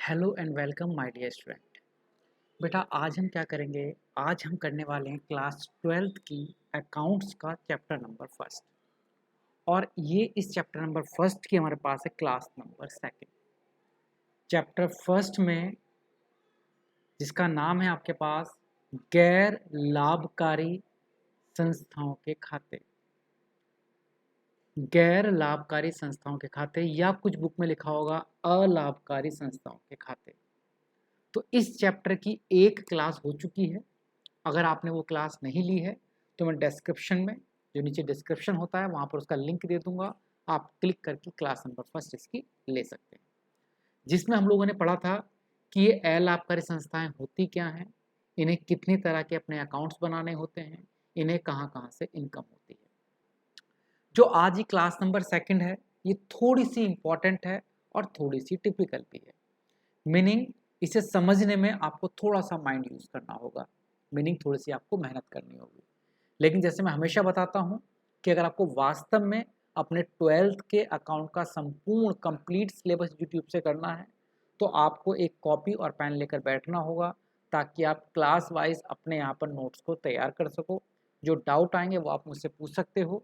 Hello and welcome my dear student. बेटा आज हम क्या करेंगे। आज हम करने वाले हैं क्लास 12th की अकाउंट्स का चैप्टर नंबर फर्स्ट। और ये इस चैप्टर नंबर फर्स्ट की हमारे पास है class number second. Chapter first में जिसका नाम है आपके पास गैर लाभकारी संस्थाओं के खाते। गैर लाभकारी संस्थाओं के खाते या कुछ बुक में लिखा होगा अलाभकारी संस्थाओं के खाते। तो इस चैप्टर की एक क्लास हो चुकी है। अगर आपने वो क्लास नहीं ली है तो मैं डिस्क्रिप्शन में, जो नीचे डिस्क्रिप्शन होता है, वहाँ पर उसका लिंक दे दूंगा। आप क्लिक करके क्लास नंबर फर्स्ट इसकी ले सकते हैं, जिसमें हम लोगों ने पढ़ा था कि ये अलाभकारी संस्थाएं होती क्या हैं, इन्हें कितनी तरह के अपने अकाउंट्स बनाने होते हैं, इन्हें कहाँ कहाँ से इनकम होती है। जो आज ही क्लास नंबर सेकंड है, ये थोड़ी सी इंपॉर्टेंट है और थोड़ी सी टिपिकल भी है। मीनिंग इसे समझने में आपको थोड़ा सा माइंड यूज करना होगा, मीनिंग थोड़ी सी आपको मेहनत करनी होगी। लेकिन जैसे मैं हमेशा बताता हूँ कि अगर आपको वास्तव में अपने 12th के अकाउंट का संपूर्ण कंप्लीट सिलेबस यूट्यूब से करना है तो आपको एक कॉपी और पेन लेकर बैठना होगा, ताकि आप क्लास वाइज अपने यहाँ पर नोट्स को तैयार कर सको। जो डाउट आएंगे वो आप मुझसे पूछ सकते हो।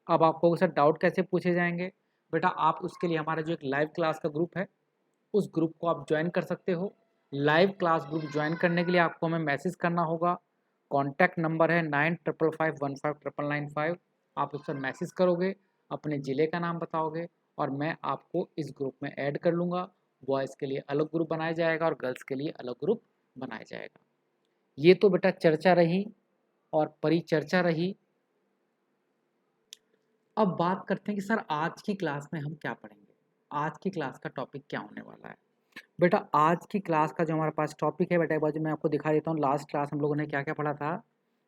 अब आपको सर डाउट कैसे पूछे जाएंगे, बेटा आप उसके लिए हमारा जो एक लाइव क्लास का ग्रुप है उस ग्रुप को आप ज्वाइन कर सकते हो। लाइव क्लास ग्रुप ज्वाइन करने के लिए आपको हमें मैसेज करना होगा। कॉन्टैक्ट नंबर है 9555159995। आप उस पर मैसेज करोगे, अपने ज़िले का नाम बताओगे और मैं आपको इस ग्रुप में ऐड कर लूँगा। बॉयज़ के लिए अलग ग्रुप बनाया जाएगा और गर्ल्स के लिए अलग ग्रुप बनाया जाएगा। ये तो बेटा चर्चा रही और परिचर्चा रही। अब बात करते हैं कि सर आज की क्लास में हम क्या पढ़ेंगे, आज की क्लास का टॉपिक क्या होने वाला है। बेटा आज की क्लास का जो हमारे पास टॉपिक है, बेटा एक बार मैं आपको दिखा देता हूँ। लास्ट क्लास हम लोगों ने क्या क्या पढ़ा था।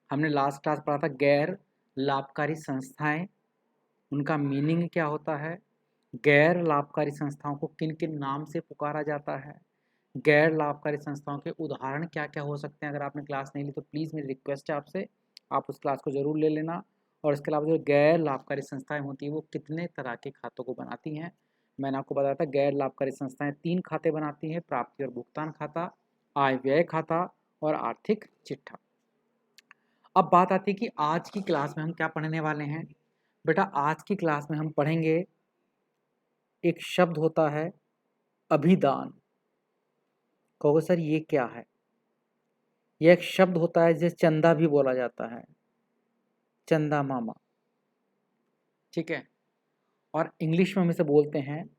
हमने लास्ट क्लास पढ़ा था गैर लाभकारी संस्थाएं, उनका मीनिंग क्या होता है, गैर लाभकारी संस्थाओं को किन किन नाम से पुकारा जाता है, गैर लाभकारी संस्थाओं के उदाहरण क्या क्या हो सकते हैं। अगर आपने क्लास नहीं ली तो प्लीज़ मेरी रिक्वेस्ट है आपसे, आप उस क्लास को ज़रूर ले लेना। और इसके अलावा जो गैर लाभकारी संस्थाएं होती हैं वो कितने तरह के खातों को बनाती हैं। मैंने आपको बताया था गैर लाभकारी संस्थाएं 3 खाते बनाती हैं, प्राप्ति और भुगतान खाता, आय व्यय खाता और आर्थिक चिट्ठा। अब बात आती है कि आज की क्लास में हम क्या पढ़ने वाले हैं। बेटा आज की क्लास में हम पढ़ेंगे, एक शब्द होता है अभिदान। कहोगे सर ये क्या है। यह एक शब्द होता है जिसे चंदा भी बोला जाता है, चंदा मामा, ठीक है। और इंग्लिश में हम इसे बोलते हैं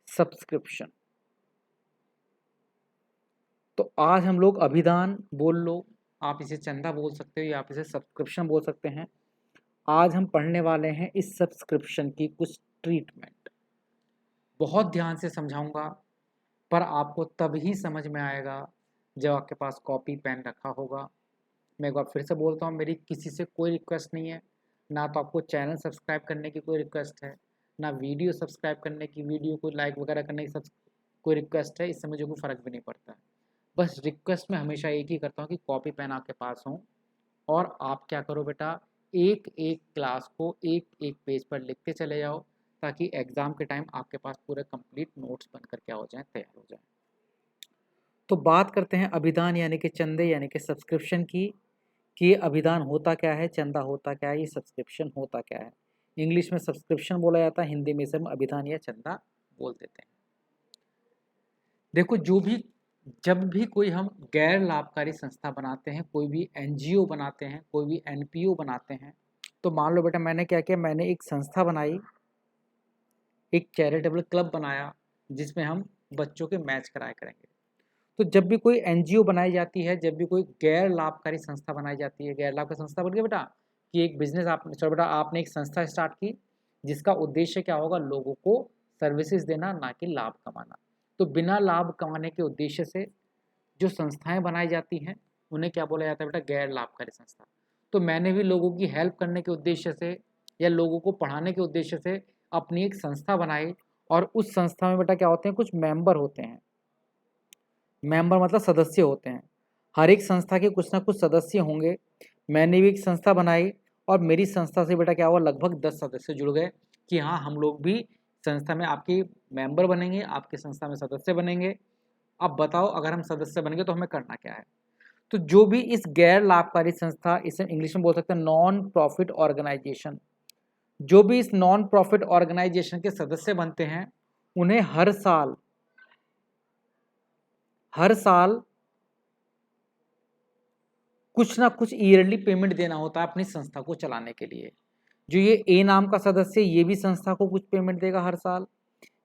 सब्सक्रिप्शन। तो आज हम लोग अभिदान बोल लो, आप इसे चंदा बोल सकते हो या आप इसे सब्सक्रिप्शन बोल सकते हैं। आज हम पढ़ने वाले हैं इस सब्सक्रिप्शन की कुछ ट्रीटमेंट। बहुत ध्यान से समझाऊंगा, पर आपको तभी समझ में आएगा जब आपके पास कॉपी पेन रखा होगा। मैं एक बार फिर से बोलता हूँ, मेरी किसी से कोई रिक्वेस्ट नहीं है, ना तो आपको चैनल सब्सक्राइब करने की कोई रिक्वेस्ट है, ना वीडियो सब्सक्राइब करने की, वीडियो को लाइक वगैरह करने की कोई रिक्वेस्ट है। इससे मुझे कोई फ़र्क भी नहीं पड़ता है। बस रिक्वेस्ट मैं हमेशा एक ही करता हूँ कि कॉपी पेन आपके पास हो और आप क्या करो बेटा, एक एक क्लास को एक एक पेज पर लिखते चले जाओ, ताकि एग्ज़ाम के टाइम आपके पास पूरे कंप्लीट नोट्स बन कर क्या हो जाएँ, तैयार हो जाएँ। तो बात करते हैं अभिदान यानी कि चंदे यानी कि सब्सक्रिप्शन की, कि ये अभिदान होता क्या है, चंदा होता क्या है, ये सब्सक्रिप्शन होता क्या है। इंग्लिश में सब्सक्रिप्शन बोला जाता है, हिंदी में इसे हम अभिदान या चंदा बोल देते हैं। देखो जब भी कोई हम गैर लाभकारी संस्था बनाते हैं, कोई भी एनजीओ बनाते हैं, कोई भी एनपीओ बनाते हैं, तो मान लो बेटा मैंने क्या किया, मैंने एक संस्था बनाई, एक चैरिटेबल क्लब बनाया जिसमें हम बच्चों के मैच कराया करेंगे। तो जब भी कोई एनजीओ बनाई जाती है, जब भी कोई गैर लाभकारी संस्था बनाई जाती है, गैर लाभकारी संस्था बोल के बेटा कि एक बिजनेस आपने, चलो बेटा आपने एक संस्था स्टार्ट की जिसका उद्देश्य क्या होगा, लोगों को सर्विसेज देना, ना कि लाभ कमाना। तो बिना लाभ कमाने के उद्देश्य से जो संस्थाएं बनाई जाती हैं उन्हें क्या बोला जाता है बेटा, गैर लाभकारी संस्था। तो मैंने भी लोगों की हेल्प करने के उद्देश्य से या लोगों को पढ़ाने के उद्देश्य से अपनी एक संस्था बनाई, और उस संस्था में बेटा क्या होते हैं, कुछ मेंबर होते हैं। मेंबर मतलब सदस्य होते हैं। हर एक संस्था के कुछ ना कुछ सदस्य होंगे। मैंने भी एक संस्था बनाई और मेरी संस्था से बेटा क्या हुआ, लगभग 10 सदस्य जुड़ गए। कि हाँ हम लोग भी संस्था में आपके मेंबर बनेंगे, आपके संस्था में सदस्य बनेंगे। अब बताओ अगर हम सदस्य बनेंगे तो हमें करना क्या है। तो जो भी इस गैर लाभकारी संस्था, इसे इंग्लिश में बोल सकते हैं नॉन प्रॉफिट ऑर्गेनाइजेशन, जो भी इस नॉन प्रॉफिट ऑर्गेनाइजेशन के सदस्य बनते हैं उन्हें हर साल कुछ ना कुछ ईयरली पेमेंट देना होता है अपनी संस्था को चलाने के लिए। जो ये ए नाम का सदस्य, ये भी संस्था को कुछ पेमेंट देगा हर साल,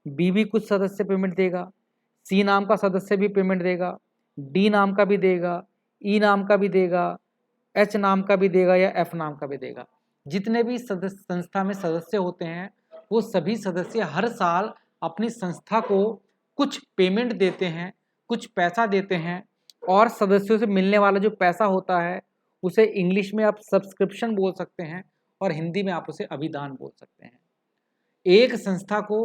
बी भी कुछ सदस्य पेमेंट देगा, सी नाम का सदस्य भी पेमेंट देगा, डी नाम का भी देगा, ई नाम का भी देगा, एच नाम का भी देगा या एफ नाम का भी देगा। जितने भी संस्था में सदस्य होते हैं वो सभी सदस्य हर साल अपनी संस्था को कुछ पेमेंट देते हैं, कुछ पैसा देते हैं, और सदस्यों से मिलने वाला जो पैसा होता है उसे इंग्लिश में आप सब्सक्रिप्शन बोल सकते हैं और हिंदी में आप उसे अभिदान बोल सकते हैं। एक संस्था को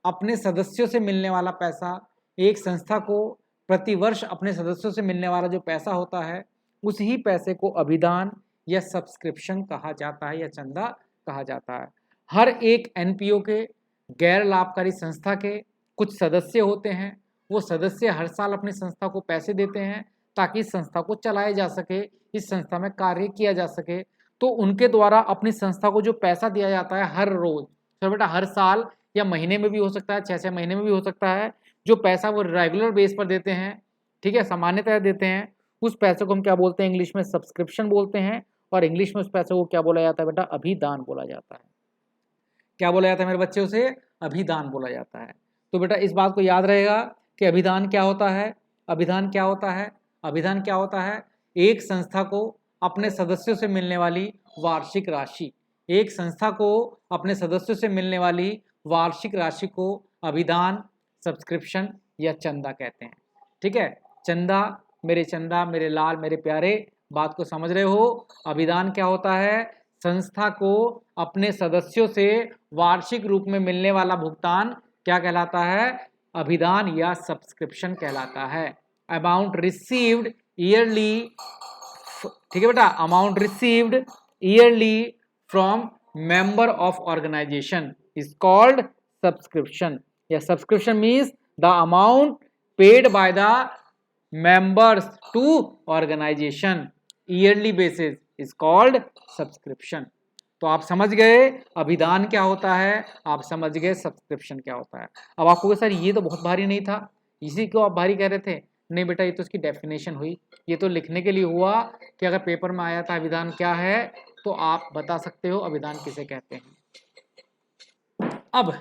अपने सदस्यों से मिलने वाला पैसा, एक संस्था को प्रतिवर्ष अपने सदस्यों से मिलने वाला जो पैसा होता है, उस ही पैसे को अभिदान या सब्सक्रिप्शन कहा जाता है या चंदा कहा जाता है। हर एक एनपीओ के, गैर लाभकारी संस्था के कुछ सदस्य होते हैं। वो सदस्य हर साल अपनी संस्था को पैसे देते हैं ताकि इस संस्था को चलाया जा सके, इस संस्था में कार्य किया जा सके। तो उनके द्वारा अपनी संस्था को जो पैसा दिया जाता है हर रोज, तो बेटा हर साल या महीने में भी हो सकता है, 6-6 महीने में भी हो सकता है, जो पैसा वो रेगुलर बेस पर देते हैं, ठीक है, सामान्यतः देते हैं, उस पैसे को हम क्या बोलते हैं, इंग्लिश में सब्सक्रिप्शन बोलते हैं। और इंग्लिश में उस पैसे को क्या बोला जाता है बेटा, अभिदान बोला जाता है। क्या बोला जाता है मेरे बच्चे, उसे अभिदान बोला जाता है। तो बेटा इस बात को याद रहेगा कि अभिदान क्या होता है। अभिदान क्या होता है, अभिदान क्या होता है, एक संस्था को अपने सदस्यों से मिलने वाली वार्षिक राशि, एक संस्था को अपने सदस्यों से मिलने वाली वार्षिक राशि को अभिदान, सब्सक्रिप्शन या चंदा कहते हैं। ठीक है, चंदा मेरे लाल मेरे प्यारे, बात को समझ रहे हो। अभिदान क्या होता है, संस्था को अपने सदस्यों से वार्षिक रूप में मिलने वाला भुगतान क्या कहलाता है, अभिदान या सब्सक्रिप्शन कहलाता है। अमाउंट रिसीव्ड ईयरली, ठीक है बेटा, amount received yearly from member of organization is called subscription, या subscription means the amount paid by the members to organization yearly basis is called subscription। तो आप समझ गए अभिदान क्या होता है, आप समझ गए सब्सक्रिप्शन क्या होता है। अब आपको सर ये तो बहुत भारी नहीं था, इसी को आप भारी कह रहे थे, नहीं बेटा ये तो इसकी डेफिनेशन हुई, ये तो लिखने के लिए हुआ कि अगर पेपर में आया था अभिदान क्या है तो आप बता सकते हो अभिदान किसे कहते हैं। अब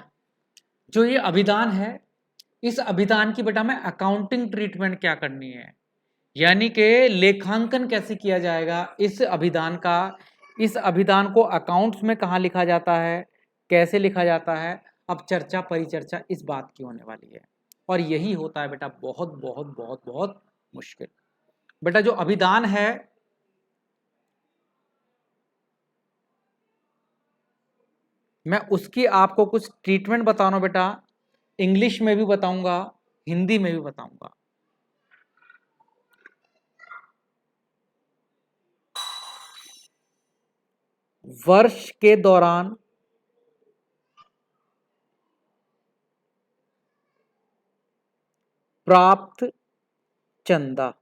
जो ये अभिदान है, इस अभिदान की बेटा में अकाउंटिंग ट्रीटमेंट क्या करनी है, यानी कि लेखांकन कैसे किया जाएगा इस अभिदान का। इस अभिदान को अकाउंट्स में कहाँ लिखा जाता है, कैसे लिखा जाता है, अब चर्चा परिचर्चा इस बात की होने वाली है। और यही होता है बेटा बहुत बहुत बहुत बहुत मुश्किल। बेटा जो अभिदान है, मैं उसकी आपको कुछ ट्रीटमेंट बता रहा हूं बेटा, इंग्लिश में भी बताऊंगा, हिंदी में भी बताऊंगा। वर्ष के दौरान प्राप्त चंदा।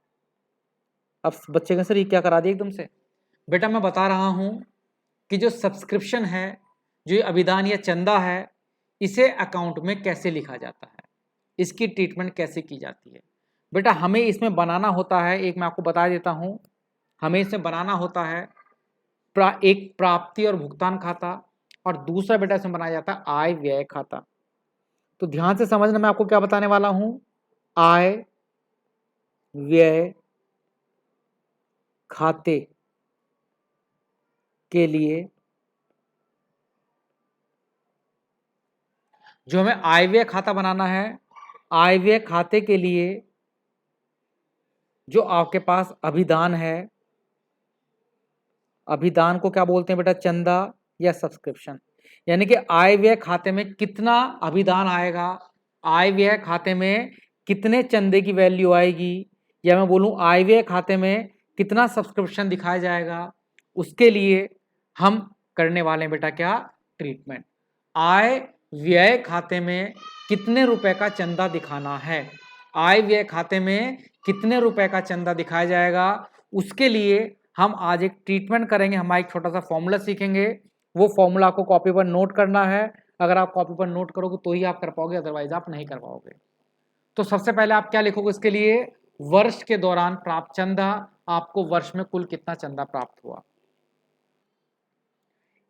अब बच्चे का सर ये क्या करा दिया एकदम से, बेटा मैं बता रहा हूं कि जो सब्सक्रिप्शन है, जो ये अभिदान या चंदा है, इसे अकाउंट में कैसे लिखा जाता है, इसकी ट्रीटमेंट कैसे की जाती है। बेटा हमें इसमें बनाना होता है, एक मैं आपको बता देता हूं, हमें इसमें बनाना होता है एक प्राप्ति और भुगतान खाता, और दूसरा बेटा इसमें बनाया जाता है आय व्यय खाता। तो ध्यान से समझना मैं आपको क्या बताने वाला हूं, आय व्यय खाते के लिए जो हमें आय व्यय खाता बनाना है, आय व्यय खाते के लिए जो आपके पास अभिदान है, अभिदान को क्या बोलते हैं बेटा, चंदा या सब्सक्रिप्शन। यानी कि आय व्यय खाते में कितना अभिदान आएगा, आय व्यय खाते में कितने चंदे की वैल्यू आएगी, या मैं बोलूं आय व्यय खाते में कितना सब्सक्रिप्शन दिखाया जाएगा, उसके लिए हम करने वाले हैं बेटा क्या, ट्रीटमेंट। आय व्यय खाते में कितने रुपए का चंदा दिखाना है। आय व्यय खाते में कितने रुपए का चंदा दिखाया जाएगा, उसके लिए हम आज एक ट्रीटमेंट करेंगे। हम एक छोटा सा फॉर्मूला सीखेंगे, वो फॉर्मूला आपको कॉपी पर नोट करना है। अगर आप कॉपी पर नोट करोगे तो ही आप कर पाओगे, अदरवाइज आप नहीं कर पाओगे। तो सबसे पहले आप क्या लिखोगे इसके लिए, वर्ष के दौरान प्राप्त चंदा, आपको वर्ष में कुल कितना चंदा प्राप्त हुआ।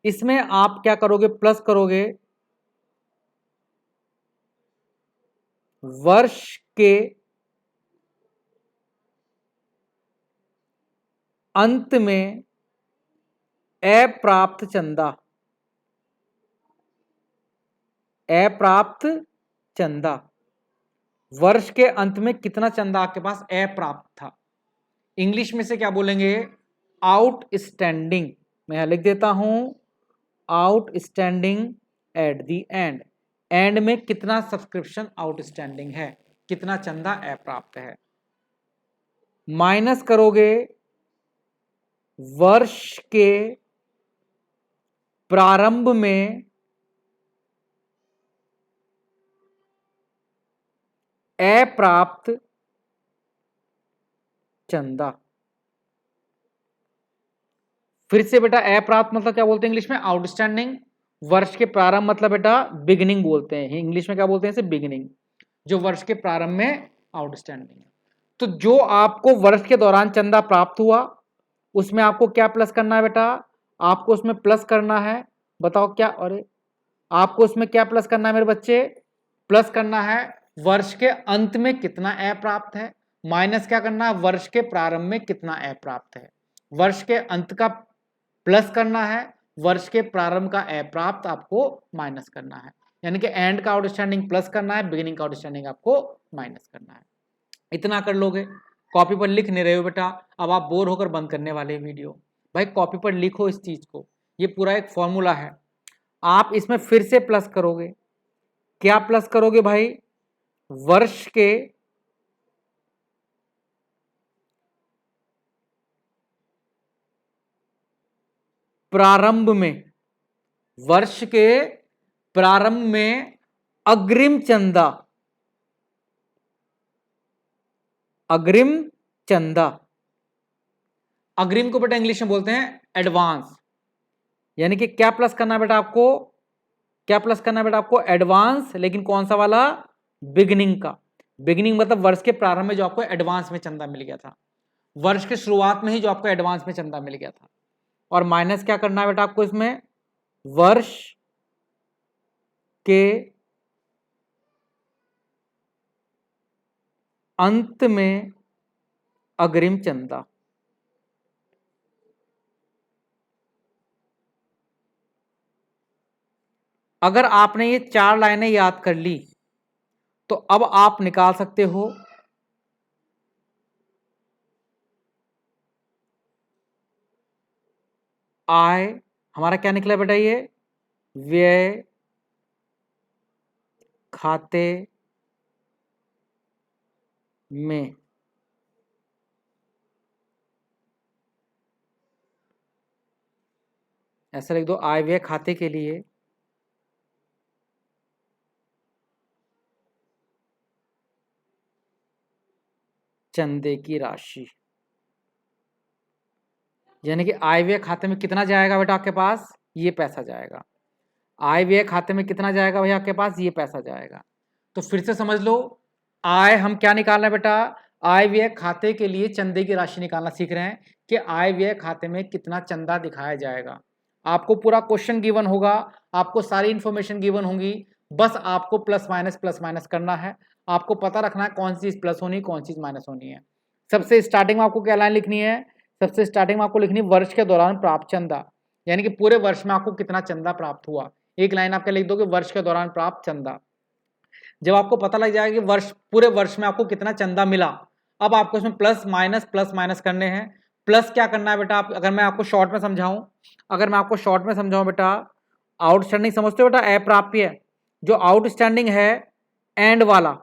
इसमें आप क्या करोगे, प्लस करोगे वर्ष के अंत में अप्राप्त चंदा, अप्राप्त चंदा, वर्ष के अंत में कितना चंदा आपके पास अप्राप्त था। इंग्लिश में से क्या बोलेंगे, आउटस्टैंडिंग। मैं यहां लिख देता हूं outstanding at the end. And में कितना सब्सक्रिप्शन आउटस्टैंडिंग है, कितना चंदा अप्राप्त है। माइनस करोगे वर्ष के प्रारंभ में अप्राप्त चंदा। फिर से बेटा अप्राप्त मतलब क्या बोलते हैं इंग्लिश में, आउटस्टैंडिंग। वर्ष के प्रारंभ मतलब बेटा बिगिनिंग बोलते हैं, इंग्लिश में क्या बोलते हैं इसे, बिगिनिंग। जो वर्ष के प्रारंभ में आउटस्टैंडिंग है। तो जो आपको वर्ष के दौरान चंदा प्राप्त हुआ, उसमें आपको क्या प्लस करना है बेटा, आपको उसमें प्लस करना है, बताओ क्या, अरे आपको उसमें क्या प्लस करना है मेरे बच्चे, प्लस करना है वर्ष के अंत में कितना अप्राप्त है, माइनस क्या करना है वर्ष के प्रारंभ में कितना अप्राप्त है। वर्ष के अंत का प्लस करना है, वर्ष के प्रारंभ का अप्राप्त आपको माइनस करना है। यानी कि एंड का आउटस्टैंडिंग प्लस करना है, बिगिनिंग का आउटस्टैंडिंग आपको माइनस करना है। इतना कर लोगे, कॉपी पर लिख नहीं रहे हो बेटा, अब आप बोर होकर बंद करने वाले वीडियो। भाई कॉपी पर लिखो इस चीज को, ये पूरा एक फॉर्मूला है। आप इसमें फिर से प्लस करोगे, क्या प्लस करोगे भाई, वर्ष के प्रारंभ में, वर्ष के प्रारंभ में अग्रिम चंदा, अग्रिम चंदा, अग्रिम को बेटा इंग्लिश में बोलते हैं एडवांस। यानी कि क्या प्लस करना है बेटा आपको, क्या प्लस करना है बेटा आपको, एडवांस, लेकिन कौन सा वाला, बिगिनिंग का। बिगिनिंग मतलब वर्ष के प्रारंभ में जो आपको एडवांस में चंदा मिल गया था, वर्ष के शुरुआत में ही जो आपको एडवांस में चंदा मिल गया था। और माइनस क्या करना है बेटा आपको इसमें, वर्ष के अंत में अग्रिम चंदा। अगर आपने ये 4 लाइनें याद कर ली तो अब आप निकाल सकते हो आय, हमारा क्या निकला बेटा, ये व्यय खाते में ऐसा लिख दो, आय व्यय खाते के लिए चंदे की राशि। यानी कि आय व्यय खाते में कितना जाएगा बेटा आपके पास, ये पैसा जाएगा। आय व्यय खाते में कितना जाएगा भैया आपके पास, ये पैसा जाएगा। तो फिर से समझ लो, आय हम क्या निकालना है बेटा, आय व्यय खाते के लिए चंदे की राशि निकालना सीख रहे हैं कि आय व्यय खाते में कितना चंदा दिखाया जाएगा। आपको पूरा क्वेश्चन गिवन होगा, आपको सारी इंफॉर्मेशन गिवन होगी, बस आपको प्लस माइनस करना है। आपको पता रखना है कौन सी चीज प्लस होनी, कौन सी चीज माइनस होनी है। सबसे स्टार्टिंग में आपको क्या लाइन लिखनी है, सबसे स्टार्टिंग में आपको लिखनी वर्ष के दौरान प्राप्त चंदा, यानी कि पूरे वर्ष में आपको कितना चंदा प्राप्त हुआ। एक लाइन आपके लिख दोगे वर्ष के दौरान प्राप्त चंदा। जब आपको पता लग जाएगा कि वर्ष, पूरे वर्ष में आपको कितना चंदा मिला, अब आपको इसमें प्लस माइनस करने हैं। प्लस क्या करना है बेटा, आप अगर मैं आपको शॉर्ट में समझाऊं, अगर मैं आपको शॉर्ट में समझाऊं बेटा, आउटस्टैंडिंग समझते हो बेटा, अप्राप्य, जो आउटस्टैंडिंग है एंड वाला,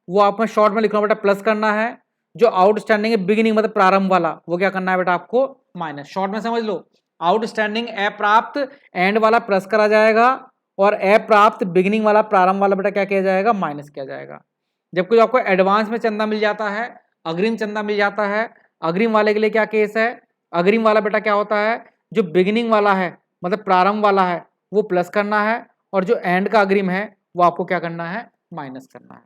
वो आप में शॉर्ट में लिख रहा हूं बेटा, प्लस करना है। जो आउटस्टैंडिंग है बिगिनिंग मतलब प्रारंभ वाला, वो क्या करना है बेटा आपको, माइनस। शॉर्ट में समझ लो, आउटस्टैंडिंग अप्राप्त, एंड वाला प्लस करा जाएगा और अप्राप्त बिगिनिंग वाला प्रारंभ वाला बेटा क्या किया जाएगा, माइनस किया जाएगा। जब कोई आपको एडवांस में चंदा मिल जाता है, अग्रिम चंदा मिल जाता है, अग्रिम वाले के लिए क्या केस है, अग्रिम वाला बेटा क्या होता है, जो बिगिनिंग वाला है मतलब प्रारंभ वाला है वो प्लस करना है, और जो एंड का अग्रिम है वो आपको क्या करना है, माइनस करना है।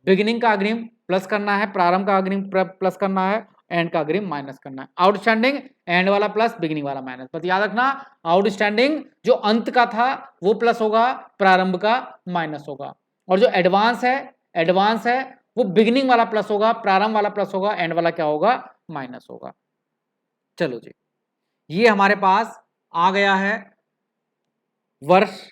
बिगिनिंग का अग्रिम प्लस करना है, प्रारंभ का अग्रिम प्लस करना है, एंड का अग्रिम माइनस करना है। आउटस्टैंडिंग एंड वाला प्लस, बिगिनिंग वाला माइनस। बस याद रखना, आउटस्टैंडिंग जो अंत का था वो प्लस होगा, प्रारंभ का माइनस होगा, और जो एडवांस है वो बिगिनिंग वाला प्लस होगा, प्रारंभ वाला प्लस होगा, एंड वाला क्या होगा, माइनस होगा। चलो जी, ये हमारे पास आ गया है वर्ष।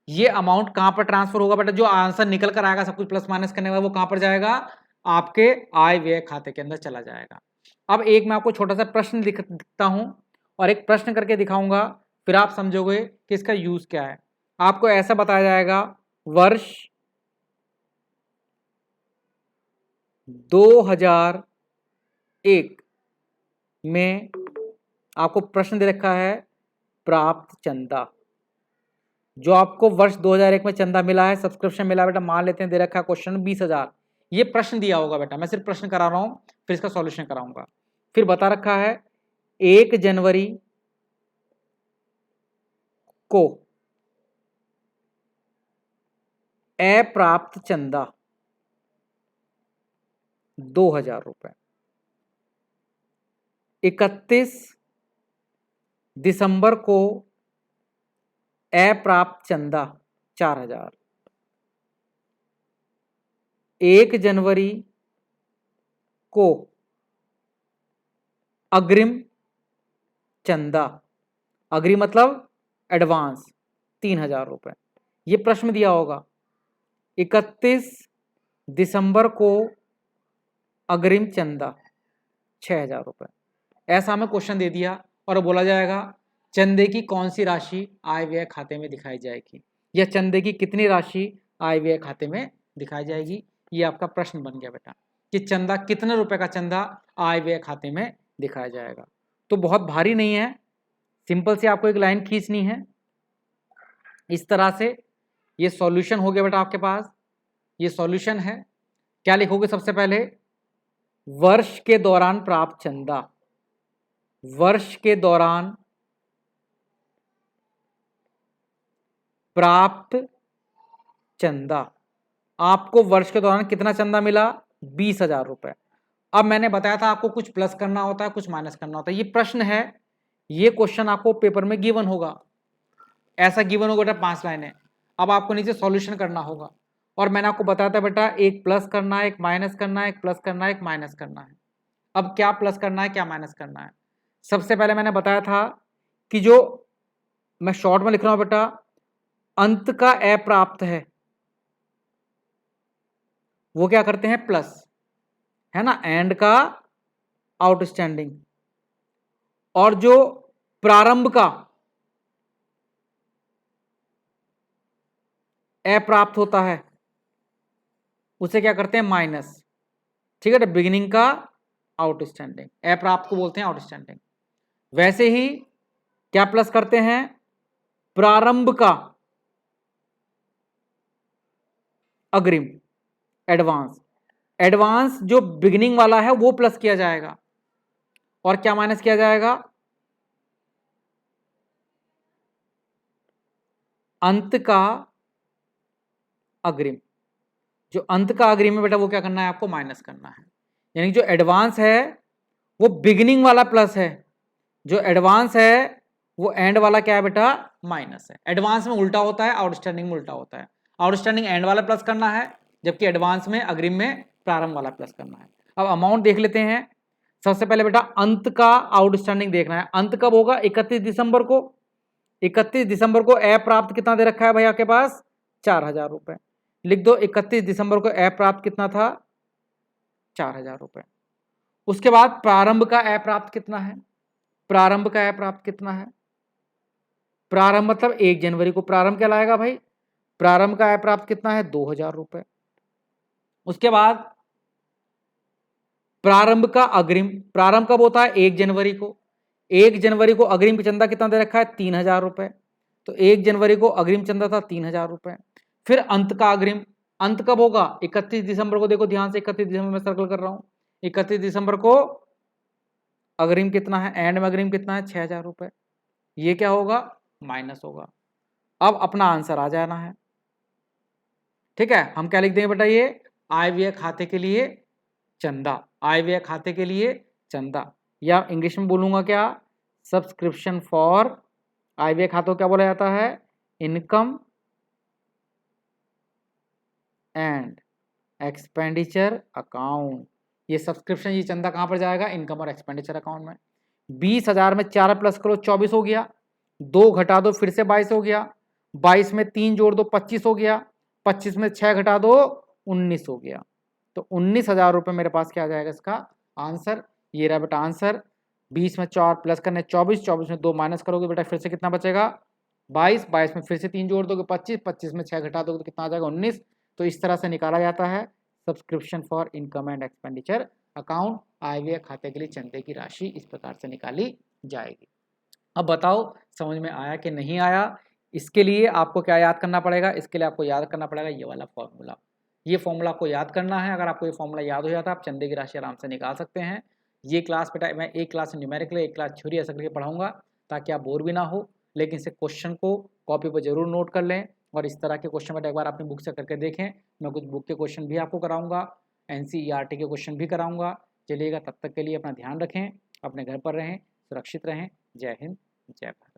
ये अमाउंट कहां पर ट्रांसफर होगा बेटा, जो आंसर निकल कर आएगा सब कुछ प्लस माइनस करने का, वो कहां पर जाएगा, आपके आय व्यय खाते के अंदर चला जाएगा। अब एक मैं आपको छोटा सा प्रश्न दिखता हूं और एक प्रश्न करके दिखाऊंगा, फिर आप समझोगे कि इसका यूज क्या है। आपको ऐसा बताया जाएगा, वर्ष 2001 में आपको प्रश्न दे रखा है प्राप्त चंदा। जो आपको वर्ष 2001 में चंदा मिला है, सब्सक्रिप्शन मिला है बेटा, मान लेते हैं दे रखा है क्वेश्चन 20,000। ये प्रश्न दिया होगा बेटा, मैं सिर्फ प्रश्न करा रहा हूं, फिर इसका सॉल्यूशन कराऊंगा। फिर बता रखा है 1 जनवरी को अप्राप्त चंदा 2,000 रुपए, 31 दिसंबर को अप्राप्त चंदा 4,000, 1 जनवरी को अग्रिम चंदा, अग्रिम मतलब एडवांस 3,000 रुपए। ये प्रश्न दिया होगा 31 दिसंबर को अग्रिम चंदा 6,000 रुपए। ऐसा हमें क्वेश्चन दे दिया और बोला जाएगा चंदे की कौन सी राशि आय व्यय खाते में दिखाई जाएगी, या चंदे की कितनी राशि आय व्यय खाते में दिखाई जाएगी। ये आपका प्रश्न बन गया बेटा कि चंदा कितने रुपए का चंदा आय व्यय खाते में दिखाया जाएगा। तो बहुत भारी नहीं है, सिंपल से आपको एक लाइन खींचनी है इस तरह से। ये सॉल्यूशन हो गया बेटा आपके पास, ये सॉल्यूशन है। क्या लिखोगे सबसे पहले, वर्ष के दौरान प्राप्त चंदा, वर्ष के दौरान प्राप्त चंदा। आपको वर्ष के दौरान कितना चंदा मिला, 20,000 रुपए। अब मैंने बताया था आपको कुछ प्लस करना होता है, कुछ माइनस करना होता है। ये प्रश्न है, ये क्वेश्चन आपको पेपर में गिवन होगा, ऐसा गिवन होगा बेटा 5 लाइनें। अब आपको नीचे सॉल्यूशन करना होगा, और मैंने आपको बताया था बेटा एक प्लस करना है, एक माइनस करना है, एक प्लस करना है, एक माइनस करना है। अब क्या प्लस करना है, क्या माइनस करना है। सबसे पहले मैंने बताया था कि जो मैं शॉर्ट में लिख रहा हूं बेटा, अंत का अप्राप्त है वो क्या करते हैं, प्लस, है ना, एंड का आउटस्टैंडिंग, और जो प्रारंभ का अप्राप्त होता है उसे क्या करते हैं, माइनस। ठीक है, बिगिनिंग का आउटस्टैंडिंग, अप्राप्त को बोलते हैं आउटस्टैंडिंग। वैसे ही क्या प्लस करते हैं, प्रारंभ का अग्रिम, एडवांस। एडवांस जो बिगिनिंग वाला है वो प्लस किया जाएगा, और क्या माइनस किया जाएगा, अंत का अग्रिम। जो अंत का अग्रिम है बेटा वो क्या करना है, आपको माइनस करना है। यानी जो एडवांस है वो बिगिनिंग वाला प्लस है, जो एडवांस है वो एंड वाला क्या है बेटा, माइनस है। एडवांस में उल्टा होता है, आउटस्टैंडिंग में उल्टा होता है। आउटस्टैंडिंग एंड वाला प्लस करना है, जबकि एडवांस में अग्रिम में प्रारंभ वाला प्लस करना है। अब अमाउंट देख लेते हैं। सबसे पहले बेटा अंत का आउटस्टैंडिंग देखना है। अंत कब होगा, 31 दिसंबर को। 31 दिसंबर को अप्राप्त कितना दे रखा है भैया आपके पास, 4,000 रुपए। लिख दो 31 दिसंबर को अप्राप्त कितना था, 4,000 रुपए। उसके बाद प्रारंभ का अप्राप्त कितना है, प्रारंभ का अप्राप्त कितना है, प्रारंभ मतलब 1 जनवरी को प्रारंभ क्या लाएगा भाई, प्रारंभ का अप्राप्त कितना है, 2,000 रुपए। उसके बाद प्रारंभ का अग्रिम, प्रारंभ कब होता है, 1 जनवरी को। 1 जनवरी को अग्रिम चंदा कितना दे रखा है, 3,000 रुपए। तो 1 जनवरी को अग्रिम चंदा था 3000 रुपये। फिर अंत का अग्रिम, अंत कब होगा? 31 दिसंबर को। देखो ध्यान से, 31 दिसंबर में सर्कल कर रहा हूं। 31 दिसंबर को अग्रिम कितना है? एंड में अग्रिम कितना है? 6000 रुपये। ये क्या होगा? माइनस होगा। अब अपना आंसर आ जाना है। ठीक है, हम क्या लिख देंगे बेटा? ये आय व्यय खाते के लिए चंदा, आय व्यय खाते के लिए चंदा, या इंग्लिश में बोलूंगा क्या? सब्सक्रिप्शन फॉर, आय व्यय खातों क्या बोला जाता है? Income and expenditure account. ये सब्सक्रिप्शन, ये चंदा कहां पर जाएगा? इनकम और एक्सपेंडिचर अकाउंट में। 20,000 में 4 प्लस करो 24 हो गया, 2 घटा दो फिर से 22 हो गया, 22 में 3 जोड़ दो 25 हो गया, 25 में 6 घटा दो 19 हो गया। तो 19,000 रुपये मेरे पास क्या आ जाएगा इसका आंसर? ये रहा बेटा आंसर। 20 में 4 प्लस करने 24, 24 में 2 माइनस करोगे बेटा फिर से कितना बचेगा? 22, 22 में फिर से 3 जोड़ दोगे 25, 25 में 6 घटा दोगे तो कितना आ जाएगा? 19। तो इस तरह से निकाला जाता है subscription for income and expenditure account. आय व्यय खाते के लिए चंदे की राशि इस प्रकार से निकाली जाएगी। अब बताओ समझ में आया कि नहीं आया? इसके लिए आपको क्या याद करना पड़ेगा? इसके लिए आपको याद करना पड़ेगा ये वाला फॉर्मूला। ये फॉर्मूला आपको याद करना है। अगर आपको ये फॉर्मूला याद हो जाता है आप चंदे की राशि आराम से निकाल सकते हैं। ये क्लास बेटा मैं एक क्लास न्यूमेरिकल, एक क्लास थ्योरी ऐसा करके पढ़ाऊंगा ताकि आप बोर भी ना हो। लेकिन इसे क्वेश्चन को कॉपी पर जरूर नोट कर लें, और इस तरह के क्वेश्चन बेटा एक बार अपनी बुक से करके देखें। मैं कुछ बुक के क्वेश्चन भी आपको कराऊंगा, NCERT के क्वेश्चन भी कराऊंगा। चलिएगा, तब तक के लिए अपना ध्यान रखें, अपने घर पर रहें, सुरक्षित रहें। जय हिंद, जय भारत।